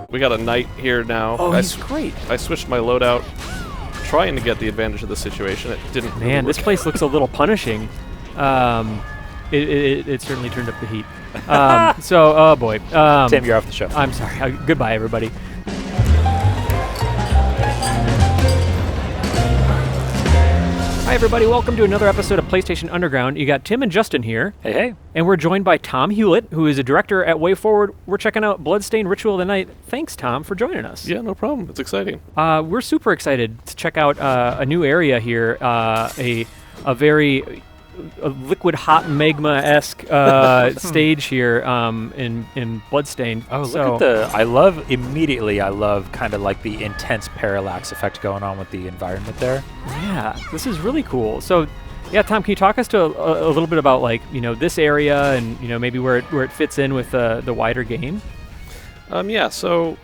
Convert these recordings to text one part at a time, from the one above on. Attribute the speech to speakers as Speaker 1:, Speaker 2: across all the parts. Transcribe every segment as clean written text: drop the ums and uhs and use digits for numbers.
Speaker 1: We got a knight here now.
Speaker 2: Oh, he's great.
Speaker 1: I switched my loadout, trying to get the advantage of the situation. It didn't.
Speaker 2: Man,
Speaker 1: really
Speaker 2: this place looks a little punishing. It certainly turned up the heat. Oh boy.
Speaker 3: Tim, you're off the show.
Speaker 2: I'm sorry. Goodbye, everybody. Hi, everybody. Welcome to another episode of PlayStation Underground. You got Tim and Justin here.
Speaker 3: Hey, hey.
Speaker 2: And we're joined by Tom Hewlett, who is a director at WayForward. We're checking out Bloodstained Ritual of the Night. Thanks, Tom, for joining us.
Speaker 1: Yeah, no problem. It's exciting.
Speaker 2: We're super excited to check out a new area here, a very liquid hot magma-esque stage here in Bloodstained.
Speaker 3: Oh, look at I love kind of like the intense parallax effect going on with the environment there.
Speaker 2: Yeah, this is really cool. So, yeah, Tom, can you talk us to a little bit about, like, this area and, maybe where it fits in with the wider game?
Speaker 1: Yeah, so,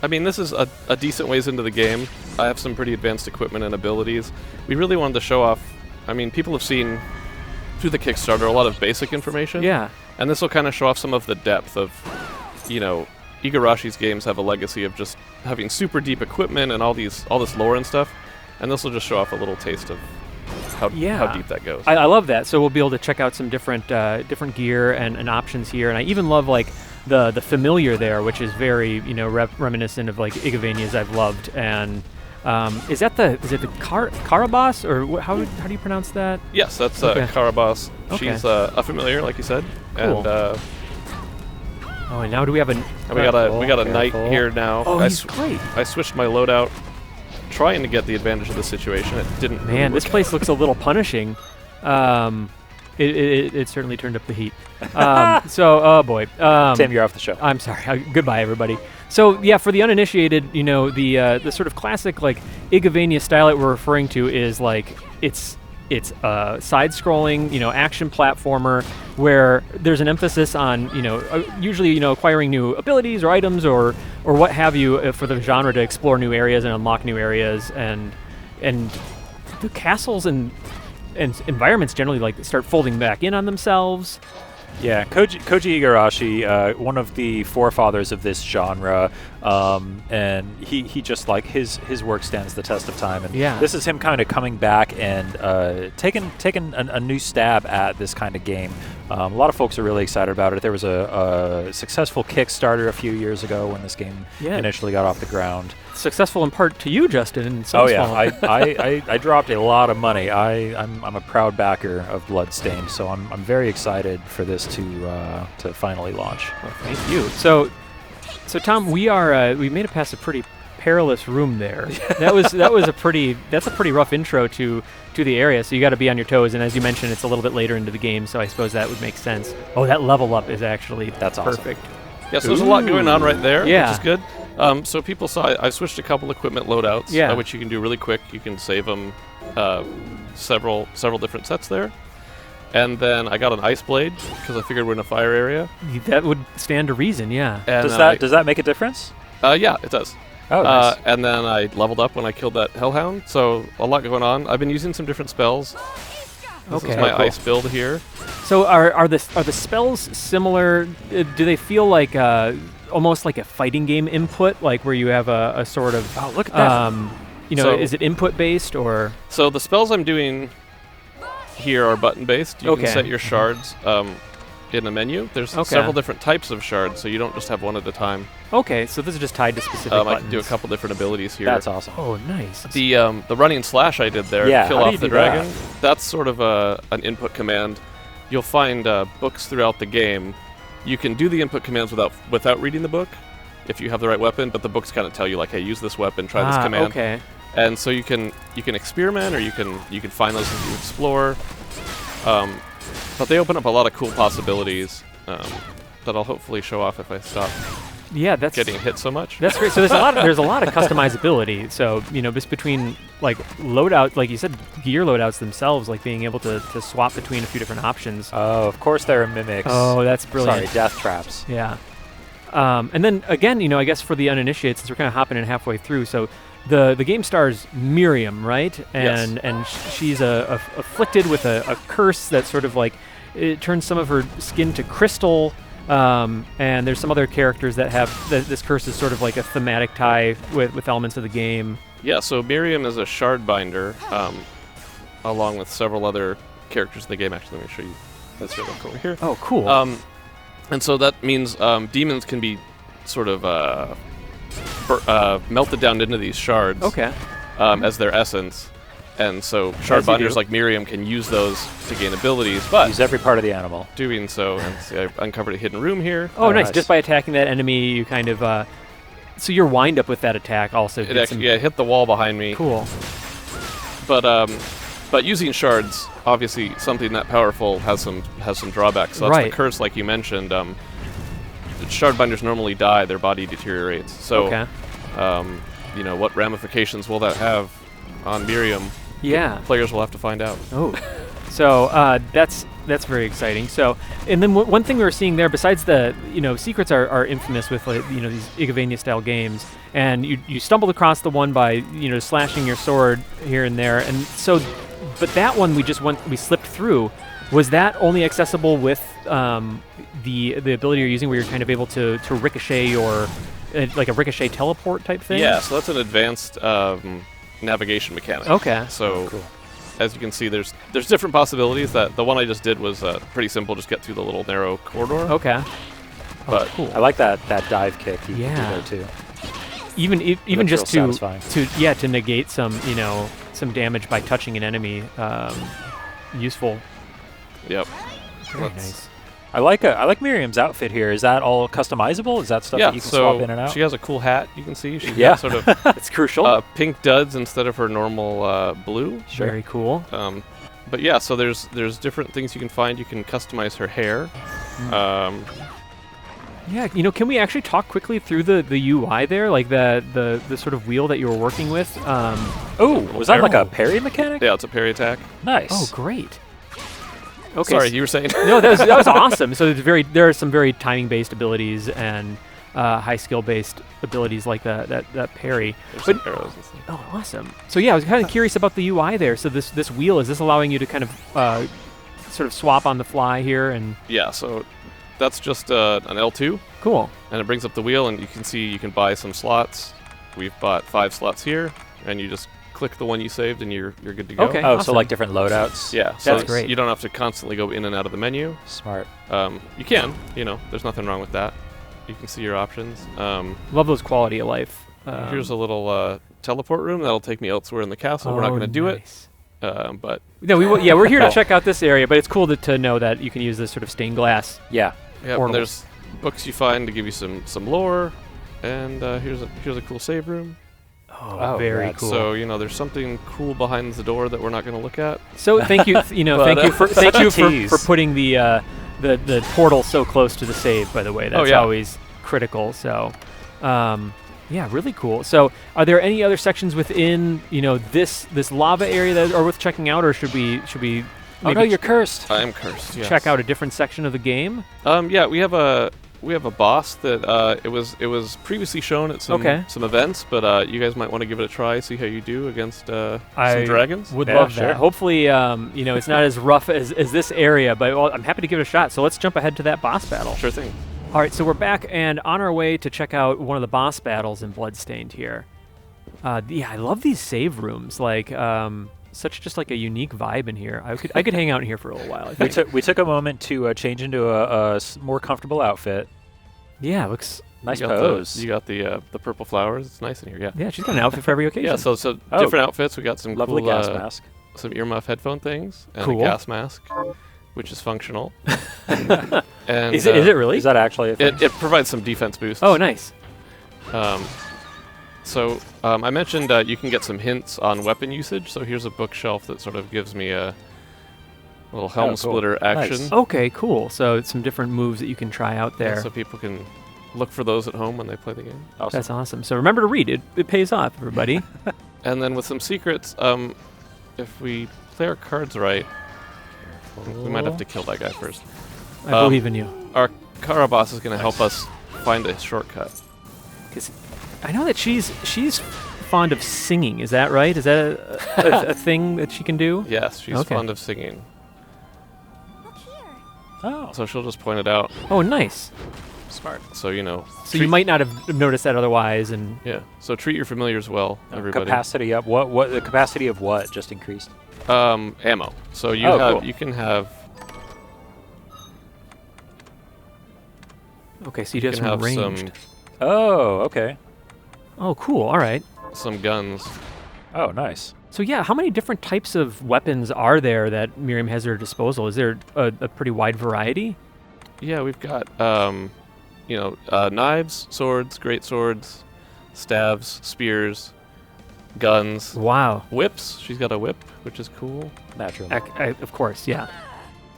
Speaker 1: I mean, this is a decent ways into the game. I have some pretty advanced equipment and abilities. We really wanted to show off, I mean, people have seen through the Kickstarter a lot of basic information.
Speaker 2: Yeah.
Speaker 1: And this will kind of show off some of the depth of, Igarashi's games have a legacy of just having super deep equipment and all this lore and stuff. And this will just show off a little taste of how deep that goes.
Speaker 2: I love that. So we'll be able to check out some different gear and options here. And I even love, like, the familiar there, which is very, reminiscent of, like, Igavanias I've loved. And is it the Karabas, or how do you pronounce that?
Speaker 1: Yes, that's
Speaker 2: Okay.
Speaker 1: Karabas.
Speaker 2: Okay.
Speaker 1: She's a familiar, like you said.
Speaker 2: Cool.
Speaker 1: And
Speaker 2: and now do we have
Speaker 1: we got a knight here now.
Speaker 2: Oh, he's great.
Speaker 1: I switched my loadout, trying to get the advantage of the situation. It didn't.
Speaker 2: Man, this
Speaker 1: work.
Speaker 2: place looks a little punishing. It certainly turned up the heat. Oh boy.
Speaker 3: Tim, you're off the show.
Speaker 2: I'm sorry. Goodbye, everybody. So yeah, for the uninitiated, the sort of classic, like, Igavania style that we're referring to is, like, it's side-scrolling, action platformer where there's an emphasis on, usually, acquiring new abilities or items or what have you for the genre to explore new areas and unlock new areas, and the castles and environments generally, like, start folding back in on themselves.
Speaker 3: Yeah, Koji Igarashi, one of the forefathers of this genre, and he just, like, his work stands the test of time. And
Speaker 2: yeah.
Speaker 3: This is him kind of coming back and taking a new stab at this kind of game. A lot of folks are really excited about it. There was a successful Kickstarter a few years ago when this game initially got off the ground.
Speaker 2: Successful in part to you, Justin. In some
Speaker 3: Oh yeah,
Speaker 2: small.
Speaker 3: I dropped a lot of money. I'm a proud backer of Bloodstained, so I'm very excited for this to finally launch.
Speaker 2: Well, thank you. So Tom, we made it past a pretty perilous room there. That's a pretty rough intro to the area. So you got to be on your toes. And as you mentioned, it's a little bit later into the game, so I suppose that would make sense. Oh, that level up is actually
Speaker 3: That's
Speaker 2: perfect.
Speaker 3: awesome.
Speaker 1: Yeah, so there's a lot going on right there,
Speaker 2: Yeah.
Speaker 1: which is good. So people saw I switched a couple equipment loadouts, which you can do really quick. You can save them several different sets there. And then I got an ice blade because I figured we're in a fire area.
Speaker 2: That would stand to reason, yeah.
Speaker 1: And
Speaker 3: Does that make a difference?
Speaker 1: Yeah, it does.
Speaker 3: Oh, nice.
Speaker 1: And then I leveled up when I killed that hellhound. So a lot going on. I've been using some different spells. This is my ice build here.
Speaker 2: So are the spells similar? Do they feel like almost like a fighting game input, like where you have a sort of
Speaker 3: look at that.
Speaker 1: So-
Speaker 2: is it input based or?
Speaker 1: So the spells I'm doing here are button based. You can set your shards in the menu. There's several different types of shards, so you don't just have one at a time.
Speaker 2: Okay, so this is just tied to specific
Speaker 1: I
Speaker 2: buttons.
Speaker 1: can do a couple different abilities here.
Speaker 3: That's awesome.
Speaker 2: Oh, nice.
Speaker 1: The running slash I did there,
Speaker 3: Yeah,
Speaker 1: kill
Speaker 3: how do
Speaker 1: off
Speaker 3: you
Speaker 1: the
Speaker 3: do that?
Speaker 1: dragon. That's sort of an input command. You'll find books throughout the game. You can do the input commands without reading the book if you have the right weapon, but the books kind of tell you, like, hey, use this weapon, try this command.
Speaker 2: Okay.
Speaker 1: And so you can experiment, or you can find those as you explore. But they open up a lot of cool possibilities that I'll hopefully show off if I stop getting hit so much.
Speaker 2: That's great. So there's a lot of customizability. So just between, like, loadout, like you said, gear loadouts themselves, like being able to swap between a few different options.
Speaker 3: Oh, of course there are mimics.
Speaker 2: Oh, that's brilliant.
Speaker 3: Sorry, death traps.
Speaker 2: Yeah. And then again, I guess for the uninitiated, since we're kind of hopping in halfway through, so the game stars Miriam, right? And
Speaker 1: Yes.
Speaker 2: and she's afflicted with a curse that sort of, like, it turns some of her skin to crystal. And there's some other characters that have this curse is sort of like a thematic tie with elements of the game.
Speaker 1: Yeah, so Miriam is a shard binder, along with several other characters in the game. Actually, let me show you. That's right over here.
Speaker 2: Oh, cool.
Speaker 1: And so that means demons can be sort of melted down into these shards.
Speaker 2: Okay.
Speaker 1: As their essence. And so shard binders like Miriam can use those to gain abilities, but
Speaker 3: use every part of the animal.
Speaker 1: Doing so, and see, I uncovered a hidden room here.
Speaker 2: Oh, nice. Just by attacking that enemy, you kind of... so your wind-up with that attack also...
Speaker 1: It actually, it hit the wall behind me.
Speaker 2: Cool.
Speaker 1: But using shards, obviously something that powerful has some drawbacks. So that's the curse, like you mentioned. Shard binders normally die; their body deteriorates. So, you know, what ramifications will that have on Miriam?
Speaker 2: Yeah,
Speaker 1: players will have to find out.
Speaker 2: Oh, so that's very exciting. So, and then one thing we were seeing there, besides the secrets are infamous with these Igavania style games, and you stumbled across the one by slashing your sword here and there, and so. But that one we slipped through. Was that only accessible with the ability you're using, where you're kind of able to ricochet or like a ricochet teleport type thing?
Speaker 1: Yeah, so that's an advanced navigation mechanic.
Speaker 2: Okay.
Speaker 1: So, as you can see, there's different possibilities. That the one I just did was pretty simple. Just get through the little narrow corridor.
Speaker 2: Okay.
Speaker 1: But
Speaker 2: cool.
Speaker 3: I like that dive kick you can do there too.
Speaker 2: Even just to negate some some damage by touching an enemy, useful.
Speaker 1: Yep.
Speaker 2: Very nice.
Speaker 3: I like Miriam's outfit here. Is that all customizable? Is that stuff that you can swap in and out?
Speaker 1: She has a cool hat. You can see she's got sort of
Speaker 2: it's crucial.
Speaker 1: Pink duds instead of her normal blue.
Speaker 2: Sure. Very cool.
Speaker 1: But yeah, so there's different things you can find. You can customize her hair.
Speaker 2: Yeah, can we actually talk quickly through the UI there, like the sort of wheel that you were working with?
Speaker 3: Was that like a parry mechanic?
Speaker 1: Yeah, it's a parry attack.
Speaker 3: Nice.
Speaker 2: Oh, great. Okay.
Speaker 1: Sorry, you were saying?
Speaker 2: No, that was awesome. So there are some very timing-based abilities and high skill-based abilities like that parry.
Speaker 1: There's some arrows and stuff.
Speaker 2: Oh, awesome. So yeah, I was kind of curious about the UI there. So this wheel, is this allowing you to kind of sort of swap on the fly here? And
Speaker 1: yeah, so that's just an L2.
Speaker 2: Cool.
Speaker 1: And it brings up the wheel, and you can see you can buy some slots. We've bought 5 slots here, and you just click the one you saved, and you're good to go.
Speaker 2: Okay.
Speaker 3: Oh,
Speaker 2: awesome.
Speaker 3: So like different loadouts.
Speaker 1: Yeah, so
Speaker 2: that's great.
Speaker 1: You don't have to constantly go in and out of the menu.
Speaker 3: Smart.
Speaker 1: You can, there's nothing wrong with that. You can see your options.
Speaker 2: Love those quality of life.
Speaker 1: Here's a little teleport room that'll take me elsewhere in the castle. We're not going to do it, but
Speaker 2: no, we're here to check out this area. But it's cool to know that you can use this sort of stained glass.
Speaker 3: Yeah.
Speaker 1: Yeah. And there's books you find to give you some lore, and here's a cool save room.
Speaker 2: Oh, very cool.
Speaker 1: So there's something cool behind the door that we're not going to look at.
Speaker 2: So thank you, thank you for putting the portal so close to the save. By the way, that's always critical. So, yeah, really cool. So, are there any other sections within this lava area that are worth checking out, or should we?
Speaker 3: Oh no, you're cursed.
Speaker 1: I am cursed. Yes.
Speaker 2: Check out a different section of the game.
Speaker 1: Yeah, we have a boss that it was previously shown at some events, but you guys might want to give it a try, see how you do against some dragons.
Speaker 2: Would love that. Hopefully, it's not as rough as this area, but I'm happy to give it a shot. So let's jump ahead to that boss battle.
Speaker 1: Sure thing.
Speaker 2: All right, so we're back and on our way to check out one of the boss battles in Bloodstained here. I love these save rooms. Like, such just like a unique vibe in here. I could hang out in here for a little while. I think.
Speaker 3: We took a moment to change into a more comfortable outfit.
Speaker 2: Yeah, looks
Speaker 3: nice pose.
Speaker 1: You got the purple flowers. It's nice in here. Yeah.
Speaker 2: Yeah, she's got an outfit for every occasion.
Speaker 1: Yeah, so different outfits. We got some
Speaker 3: lovely
Speaker 1: cool,
Speaker 3: gas mask,
Speaker 1: some earmuff headphone things, and
Speaker 2: cool.
Speaker 1: a gas mask, which is functional. And
Speaker 2: is it really?
Speaker 3: Is that actually a thing?
Speaker 1: It provides some defense boosts.
Speaker 2: Oh, nice.
Speaker 1: So I mentioned you can get some hints on weapon usage. So here's a bookshelf that sort of gives me a little helm splitter action.
Speaker 2: Nice. Okay, cool. So it's some different moves that you can try out there.
Speaker 1: Yeah, so people can look for those at home when they play the game.
Speaker 2: Awesome. That's awesome. So remember to read it. It pays off, everybody.
Speaker 1: And then with some secrets, if we play our cards right, we might have to kill that guy first.
Speaker 2: I believe in you.
Speaker 1: Our Kara boss is going to help us find a shortcut.
Speaker 2: Because I know that she's fond of singing. Is that right? Is that a thing that she can do?
Speaker 1: Yes, she's fond of singing.
Speaker 4: Look here.
Speaker 3: Oh.
Speaker 1: So she'll just point it out.
Speaker 2: Oh, nice.
Speaker 3: Smart.
Speaker 1: So, you know.
Speaker 2: So you might not have noticed that otherwise, and
Speaker 1: Yeah. So treat your familiars well, everybody.
Speaker 3: Capacity up. What the capacity of what just increased?
Speaker 1: Ammo. So you
Speaker 3: cool.
Speaker 1: you can have
Speaker 2: okay, so you have some ranged.
Speaker 3: Oh, okay.
Speaker 2: Oh, cool. All right.
Speaker 1: some guns.
Speaker 3: Oh, nice.
Speaker 2: So yeah, how many different types of weapons are there that Miriam has at her disposal? Is there a pretty wide variety?
Speaker 1: Yeah, we've got knives, swords, great swords, staves, spears, guns.
Speaker 2: Wow.
Speaker 1: Whips. She's got a whip, which is cool.
Speaker 3: Naturally.
Speaker 2: Of course, yeah.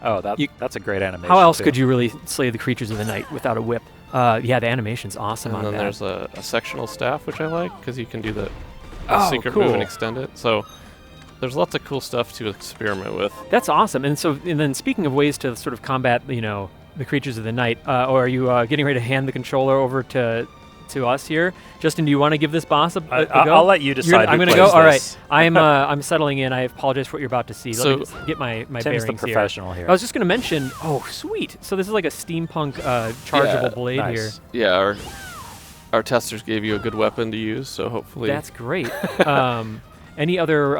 Speaker 3: Oh, that's a great animation.
Speaker 2: How else
Speaker 3: too.
Speaker 2: could you really slay the creatures of the night without a whip? Yeah, the animation's awesome
Speaker 1: And
Speaker 2: on
Speaker 1: then
Speaker 2: that.
Speaker 1: there's a sectional staff, which I like, because you can do the
Speaker 2: Oh,
Speaker 1: secret move
Speaker 2: cool.
Speaker 1: and extend it. So there's lots of cool stuff to experiment with.
Speaker 2: That's awesome. And then speaking of ways to sort of combat, the creatures of the night, or are you getting ready to hand the controller over to us here? Justin, do you want to give this boss a go?
Speaker 3: I'll let you decide.
Speaker 2: I'm
Speaker 3: going
Speaker 2: to
Speaker 3: to
Speaker 2: go. All right. I'm settling in. I apologize for what you're about to see. Let me just get my
Speaker 3: Tim's
Speaker 2: bearings
Speaker 3: the professional here.
Speaker 2: I was just going to mention. Oh, sweet. So this is like a steampunk chargeable blade
Speaker 3: nice.
Speaker 2: here.
Speaker 1: Yeah, our testers gave you a good weapon to use, so hopefully.
Speaker 2: That's great. Any other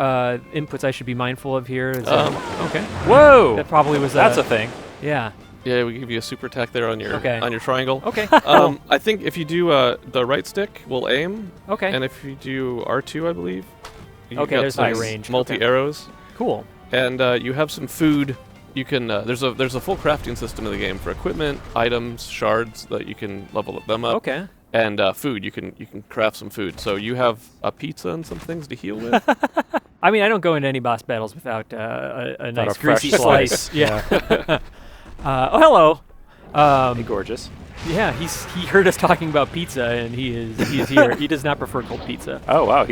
Speaker 2: inputs I should be mindful of here? Okay.
Speaker 3: Whoa!
Speaker 2: That probably was.
Speaker 3: That's a thing.
Speaker 2: Yeah.
Speaker 1: Yeah, we give you a super attack there on your triangle.
Speaker 2: Okay.
Speaker 1: I think if you do the right stick, will aim.
Speaker 2: Okay.
Speaker 1: And if you do R2, I believe.
Speaker 2: Okay, there's my range.
Speaker 1: Multi arrows.
Speaker 2: Cool.
Speaker 1: And you have some food. You can there's a full crafting system in the game for equipment, items, shards that you can level them up.
Speaker 2: Okay.
Speaker 1: And food, you can craft some food. So you have a pizza and some things to heal with.
Speaker 2: I mean, I don't go into any boss battles without a nice
Speaker 3: fresh
Speaker 2: greasy
Speaker 3: slice.
Speaker 2: Yeah. Oh, hello.
Speaker 3: Hey, gorgeous.
Speaker 2: Yeah, he heard us talking about pizza, and he's here. He does not prefer cold pizza.
Speaker 3: Oh wow,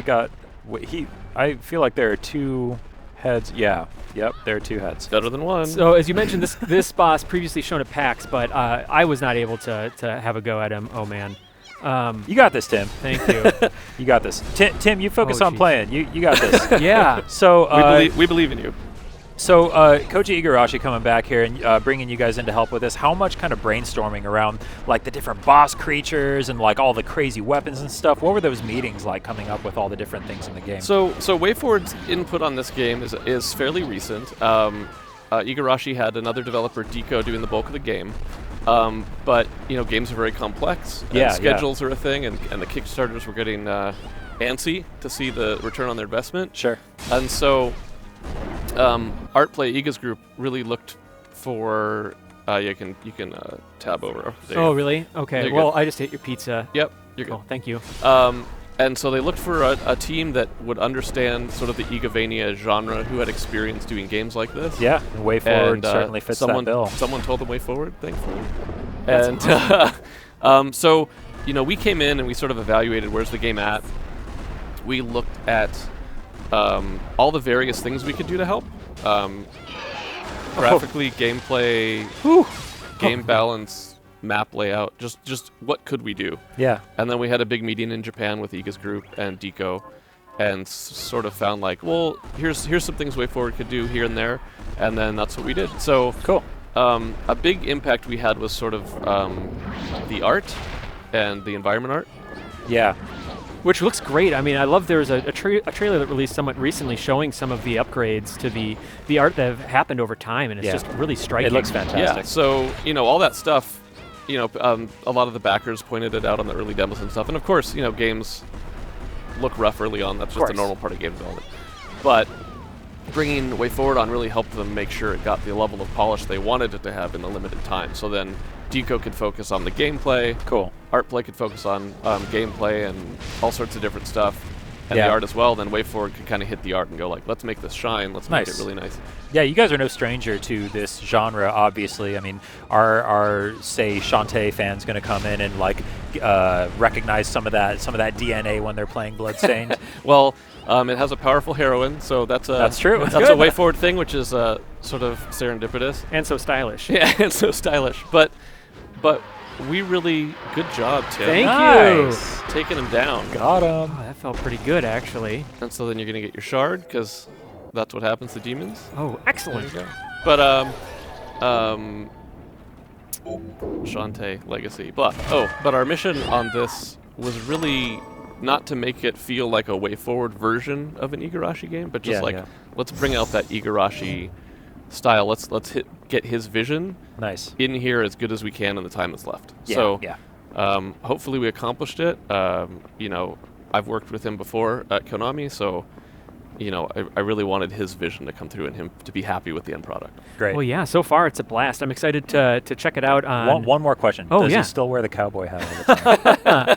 Speaker 3: I feel like there are two heads. Yeah. Yep, there are two heads.
Speaker 1: Better than one.
Speaker 2: So as you mentioned, this boss previously shown at PAX, but I was not able to have a go at him. Oh man.
Speaker 3: You got this, Tim.
Speaker 2: Thank you.
Speaker 3: You got this. Tim, you focus on playing. You got this.
Speaker 2: Yeah.
Speaker 3: So
Speaker 1: we believe in you.
Speaker 3: So Koji Igarashi coming back here and bringing you guys in to help with this. How much kind of brainstorming around like the different boss creatures and like all the crazy weapons and stuff? What were those meetings like coming up with all the different things in the game?
Speaker 1: So WayForward's input on this game is fairly recent. Igarashi had another developer, Deco, doing the bulk of the game. But games are very complex. And schedules are a thing, and the Kickstarters were getting antsy to see the return on their investment.
Speaker 3: Sure.
Speaker 1: And so Artplay Iga's group really looked for you can tab over.
Speaker 2: Oh really? Okay. Well, I just ate your pizza.
Speaker 1: Yep. You're
Speaker 2: cool.
Speaker 1: good.
Speaker 2: Thank you.
Speaker 1: And so they looked for a team that would understand sort of the Igavania genre, who had experience doing games like this.
Speaker 3: Yeah, and WayForward certainly fits that bill.
Speaker 1: Someone told them WayForward, thankfully.
Speaker 2: That's
Speaker 1: and so we came in and we sort of evaluated where's the game at. We looked at all the various things we could do to help. Graphically, gameplay, game balance, map layout, just what could we do?
Speaker 3: Yeah.
Speaker 1: And then we had a big meeting in Japan with Iga's group and Deco, and sort of found like, well, here's some things WayForward could do here and there, and then that's what we did. So
Speaker 3: cool.
Speaker 1: A big impact we had was sort of the art and the environment art.
Speaker 3: Yeah.
Speaker 2: Which looks great. I mean, I love there's a trailer that released somewhat recently showing some of the upgrades to the art that have happened over time, and it's just really striking.
Speaker 3: It looks fantastic.
Speaker 1: Yeah, so, all that stuff, a lot of the backers pointed it out on the early demos and stuff. And of course, games look rough early on. That's just a normal part of game development. But bringing WayForward on really helped them make sure it got the level of polish they wanted it to have in the limited time. So then Deco could focus on the gameplay.
Speaker 3: Cool.
Speaker 1: Artplay could focus on gameplay and all sorts of different stuff. And the art as well. Then WayForward could kind of hit the art and go like, let's make this shine. Let's make it really nice.
Speaker 3: Yeah, you guys are no stranger to this genre, obviously. I mean, our say Shantae fans going to come in and like recognize some of that DNA when they're playing Bloodstained?
Speaker 1: Well, it has a powerful heroine, so that's
Speaker 3: true.
Speaker 1: That's a WayForward thing, which is sort of serendipitous
Speaker 2: and so stylish.
Speaker 1: Yeah, and so stylish. But we really good job, Tim.
Speaker 2: Thank you.
Speaker 1: Taking him down.
Speaker 3: Got him.
Speaker 2: Oh, that felt pretty good, actually.
Speaker 1: And so then you're gonna get your shard because that's what happens to demons.
Speaker 2: Oh, excellent.
Speaker 1: There you go. But Shantae legacy. But our mission on this was really not to make it feel like a way forward version of an Igarashi game, but just let's bring out that Igarashi style. Let's get his vision in here as good as we can in the time that's left. Hopefully we accomplished it. I've worked with him before at Konami, so I really wanted his vision to come through and him to be happy with the end product.
Speaker 3: Great.
Speaker 2: Well, yeah, so far it's a blast. I'm excited to check it out on...
Speaker 3: One more question.
Speaker 2: Oh,
Speaker 3: Does
Speaker 2: yeah.
Speaker 3: he still wear the cowboy hat all the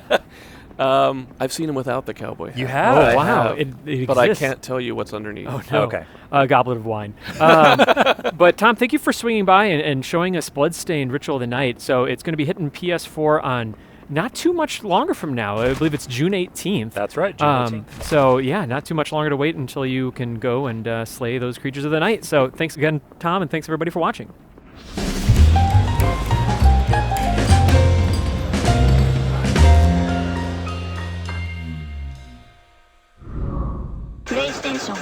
Speaker 3: time?
Speaker 1: I've seen him without the cowboy hat.
Speaker 3: You have?
Speaker 2: Oh, wow.
Speaker 1: Have,
Speaker 2: It
Speaker 1: but I
Speaker 2: exists.
Speaker 1: can't tell you what's underneath.
Speaker 2: Oh, no.
Speaker 3: Okay.
Speaker 2: A goblet of wine. But, Tom, thank you for swinging by and showing us Bloodstained Ritual of the Night. So it's going to be hitting PS4 on not too much longer from now. I believe it's June 18th.
Speaker 3: That's right, June 18th.
Speaker 2: So, yeah, not too much longer to wait until you can go and slay those creatures of the night. So thanks again, Tom, and thanks, everybody, for watching.
Speaker 4: PlayStation